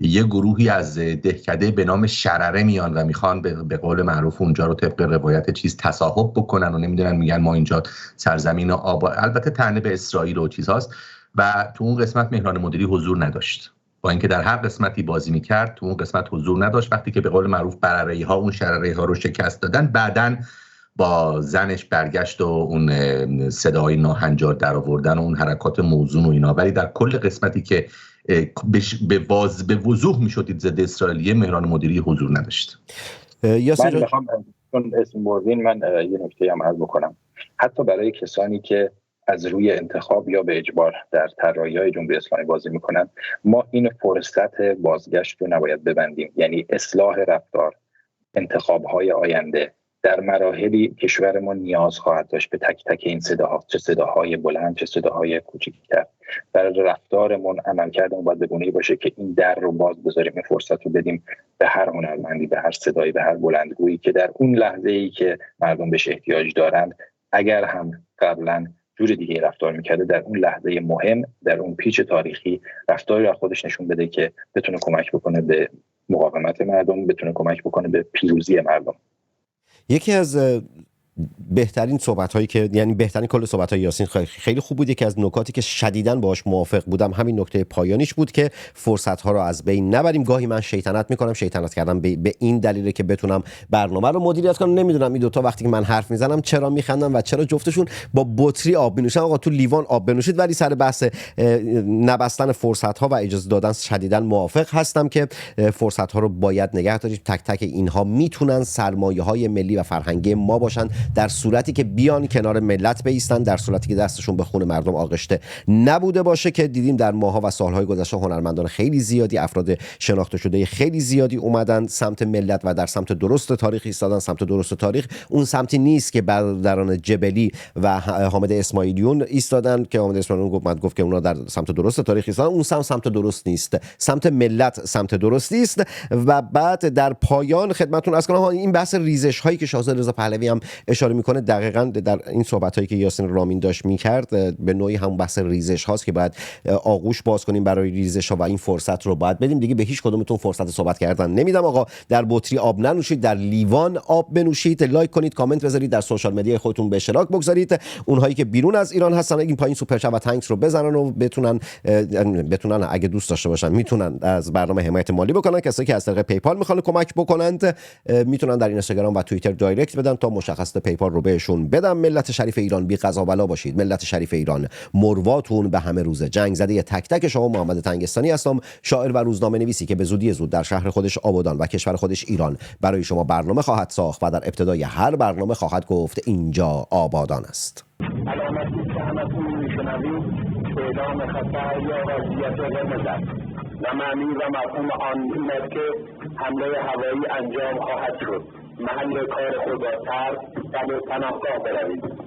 یه گروهی از دهکده به نام شرره میان و میخوان به قول معروف اونجا رو طبق روایت چیز تصاحب بکنن و نمیدونن، میگن ما اینجا سرزمین آباد، البته طعنه به اسرائیل و چیزهاست. و تو اون قسمت مهران مدیری حضور نداشت، با اینکه در هر قسمتی بازی میکرد تو اون قسمت حضور نداشت. وقتی که به قول معروف برره‌ای ها اون شرره‌ای ها رو شکست دادن، بعدن با زنش برگشت و اون صداهای ناهنجار در آوردن و اون حرکات موزون و اینا. ولی در کل قسمتی که به وضوح میشدید ضد اسرائیلیه، مهران مدیری حضور نداشت. من میخوام چون اسم بردین من یه نکته هم عرض بکنم. حتی برای کسانی که از روی انتخاب یا به اجبار در طراحی‌های جمهوری اسلامی بازی میکنن، ما این فرصت بازگشت رو نباید ببندیم. یعنی اصلاح رفتار، انتخاب‌های آینده در مراحلی کشور ما نیاز خواهد داشت به تک تک این صداها، چه صداهای بلند چه صداهای کوچیک‌تر. در رفتارمون، عملکردمون باید به گونه‌ای باشه که این در رو باز بذاریم، این فرصت رو بدیم به هر هنرمندی، به هر صدایی، به هر بلندگویی که در اون لحظه‌ای که مردم بهش احتیاج دارند، اگر هم قبلاً جور دیگه رفتار میکرده، در اون لحظه مهم، در اون پیچ تاریخی رفتاری را خودش نشون بده که بتونه کمک بکنه به مقاومت مردم، بتونه کمک بکنه به پیروزی مردم. یکی از بهترین صحبت‌هایی که یعنی بهترین کل صحبت‌های یاسین خیلی خوب بود. یکی از نکاتی که شدیداً باهاش موافق بودم همین نکته پایانیش بود که فرصت‌ها رو از بین نبریم. گاهی من شیطنت می‌کنم، شیطنت کردم به این دلیله که بتونم برنامه رو مدیریت کنم. نمیدونم این دوتا وقتی که من حرف میزنم چرا میخندن و چرا جفتشون با بطری آب می‌نوشن. آقا تو لیوان آب بنوشید. ولی سر بحث نبستن فرصت‌ها و اجازه دادن شدیداً موافق هستم که فرصت‌ها رو باید نگه داریم. تک تک اینها میتونن سرمایه‌های ملی و فرهنگی ما باشن، در صورتی که بیان کنار ملت بایستن، در صورتی که دستشون به خون مردم آغشته نبوده باشه. که دیدیم در ماه‌ها و سال‌های گذشته هنرمندان خیلی زیادی، افراد شناخته شده خیلی زیادی اومدن سمت ملت و در سمت درست تاریخ ایستادن. سمت درست تاریخ اون سمتی نیست که برادران جبلی و حامد اسماعیلیون ایستادن که حامد اسماعیلیون گفت که اونا در سمت درست تاریخ ایستادن. اون سمت درست نیست، سمت ملت سمت درستی است. و بعد در پایان خدمتتون عرض کنم این بحث ریزش هایی که شاهزاده رضا پهلوی هم اشاره میکنه، دقیقاً در این صحبتایی که یاسین رامین داشت میکرد به نوعی همون بحث ریزش هاست که باید آغوش باز کنیم برای ریزش ها و این فرصت رو باید بدیم. دیگه به هیچ کدومتون فرصت صحبت کردن نمیدم. آقا در بطری آب ننوشید، در لیوان آب بنوشید. لایک کنید، کامنت بذارید، در سوشال مدیا خودتون به اشتراک بگذارید. اونهایی که بیرون از ایران هستن این پایین سوپر چت و تانکس رو بزنن و بتونن اگه دوست داشته باشن میتونن از برنامه حمایت مالی بکنن. کسایی که از طریق پیپال میخوان کمک بکنند میتونن در اینستاگرام و توییتر دایرکت بدن تا مشخصات پیپال رو بهشون بدم. ملت شریف ایران بی قضا بلا باشید. ملت شریف ایران مرواتون به همه روز. جنگ زده تک تک شما محمد تنگستانی هستم، شاعر و روزنامه نویسی که به زودی زود در شهر خودش آبادان و کشور خودش ایران برای شما برنامه خواهد ساخت و در ابتدای هر برنامه خواهد گفت اینجا آبادان است. علامتی که همتون میشنوید اعلام خطر یا وضعیت قرمز است و معنی و مفهوم آن این است که حمله هوایی انجام خواهد شد. محل کار خود را ترک و به پناهگاه بروید.